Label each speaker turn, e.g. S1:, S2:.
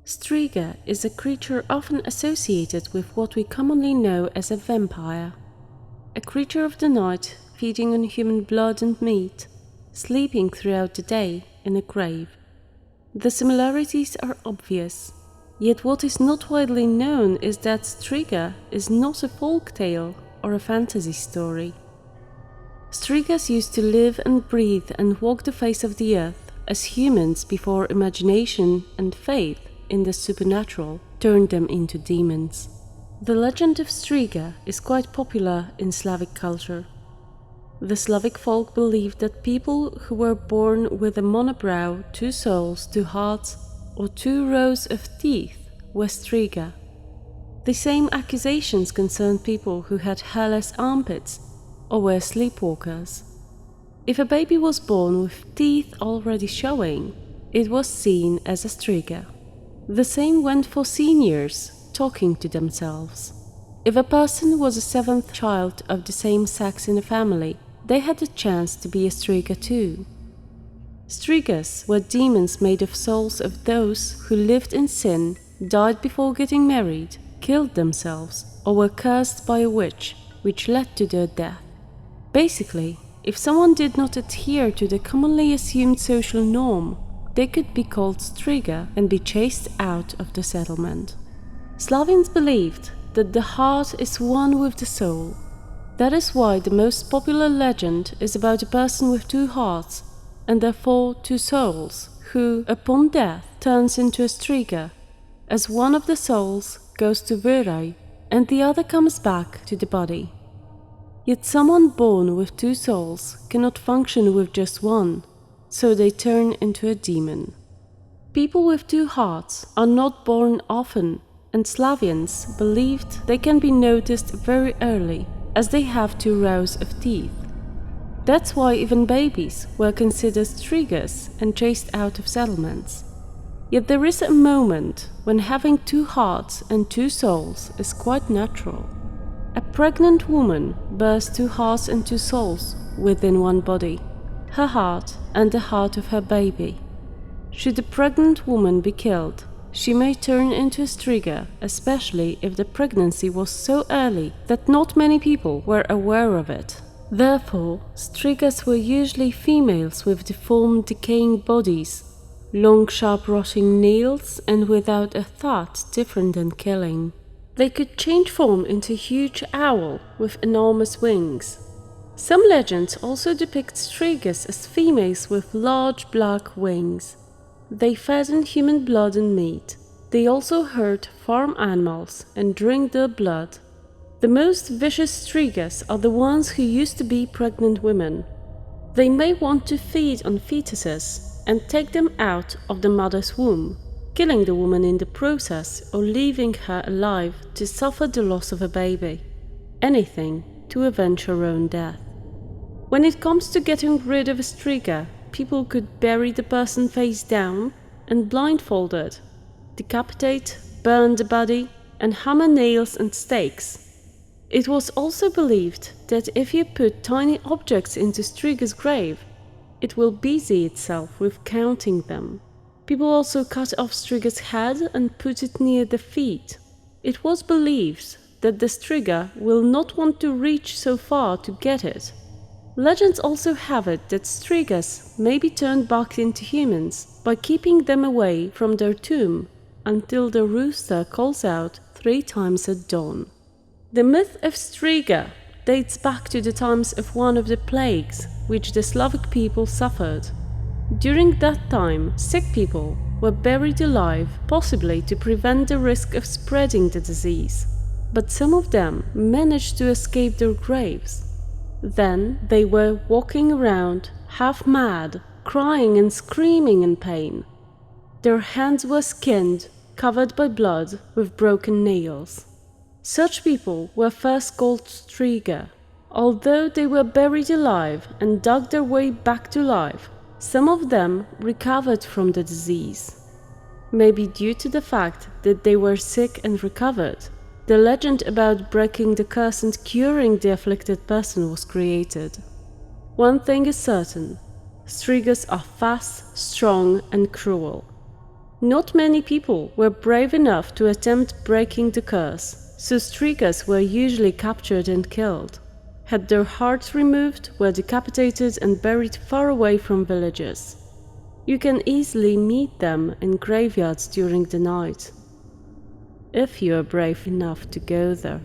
S1: Striga is a creature often associated with what we commonly know as a vampire. A creature of the night, feeding on human blood and meat, sleeping throughout the day in a grave. The similarities are obvious, yet what is not widely known is that Striga is not a folk tale or a fantasy story. Strigas used to live and breathe and walk the face of the earth as humans before imagination and faith in the supernatural turned them into demons. The legend of Striga is quite popular in Slavic culture. The Slavic folk believed that people who were born with a monobrow, 2 souls, 2 hearts, or 2 rows of teeth were Striga. The same accusations concerned people who had hairless armpits or were sleepwalkers. If a baby was born with teeth already showing, it was seen as a Striga. The same went for seniors talking to themselves. If a person was a 7th child of the same sex in a family, they had a chance to be a Striga too. Strigas were demons made of souls of those who lived in sin, died before getting married, killed themselves, or were cursed by a witch, which led to their death. Basically, if someone did not adhere to the commonly assumed social norm, they could be called Striga and be chased out of the settlement. Slavians believed that the heart is one with the soul. That is why the most popular legend is about a person with 2 hearts and therefore 2 souls, who, upon death, turns into a Striga, as one of the souls goes to Virai and the other comes back to the body. Yet someone born with 2 souls cannot function with just one, so they turn into a demon. People with 2 hearts are not born often, and Slavians believed they can be noticed very early, as they have 2 rows of teeth. That's why even babies were considered Strigas and chased out of settlements. Yet there is a moment when having 2 hearts and 2 souls is quite natural. A pregnant woman bears 2 hearts and 2 souls within one body, her heart and the heart of her baby. Should the pregnant woman be killed, she may turn into a Striga, especially if the pregnancy was so early that not many people were aware of it. Therefore, Strigas were usually females with deformed, decaying bodies, long, sharp, rotting nails, and without a thought different than killing. They could change form into a huge owl with enormous wings. Some legends also depict Strigas as females with large black wings. They fed on human blood and meat. They also hurt farm animals and drink their blood. The most vicious Strigas are the ones who used to be pregnant women. They may want to feed on fetuses and take them out of the mother's womb, killing the woman in the process or leaving her alive to suffer the loss of a baby. Anything to avenge her own death. When it comes to getting rid of a Striga, people could bury the person face down and blindfolded, decapitate, burn the body, and hammer nails and stakes. It was also believed that if you put tiny objects into Striga's grave, it will busy itself with counting them. People also cut off Striga's head and put it near the feet. It was believed that the Striga will not want to reach so far to get it. Legends also have it that Strigas may be turned back into humans by keeping them away from their tomb until the rooster calls out 3 times at dawn. The myth of Striga dates back to the times of one of the plagues which the Slavic people suffered. During that time, sick people were buried alive, possibly to prevent the risk of spreading the disease, but some of them managed to escape their graves. Then they were walking around, half mad, crying and screaming in pain. Their hands were skinned, covered by blood, with broken nails. Such people were first called Striga. Although they were buried alive and dug their way back to life, some of them recovered from the disease. Maybe due to the fact that they were sick and recovered, the legend about breaking the curse and curing the afflicted person was created. One thing is certain: Strigas are fast, strong, and cruel. Not many people were brave enough to attempt breaking the curse, so Strigas were usually captured and killed, had their hearts removed, were decapitated and buried far away from villages. You can easily meet them in graveyards during the night, if you are brave enough to go there.